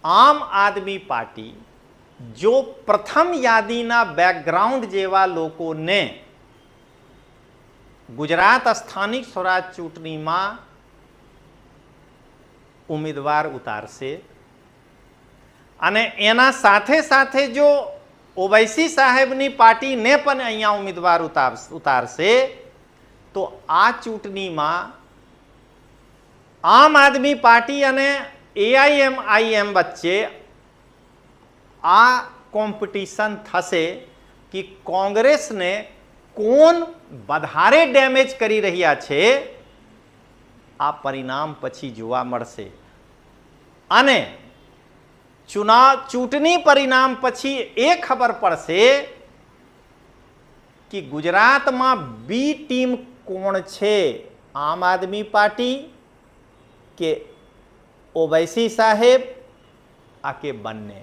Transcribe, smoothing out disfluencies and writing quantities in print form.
આમ આદમી પાર્ટી જો પ્રથમ યાદીના બેકગ્રાઉન્ડ જેવા લોકોને ગુજરાત સ્થાનિક સ્વરાજ ચૂંટણીમાં ઉમેદવાર ઉતારશે અને એના સાથે સાથે જો ઓવૈસી સાહેબની પાર્ટીને પણ અહીંયા ઉમેદવાર ઉતારશે તો આ ચૂંટણીમાં આમ આદમી પાર્ટી અને એઆઈએમઆઈએમ વચ્ચે આ કોમ્પિટિશન થશે કે કોંગ્રેસને કોણ વધારે ડેમેજ કરી રહ્યા છે આ પરિણામ પછી જોવા મળશે અને ચૂંટણી પરિણામ પછી એ ખબર પડશે કે ગુજરાતમાં બી ટીમ કોણ છે, આમ આદમી પાર્ટી કે ઓવૈસી સાહેબ આ કે બંને।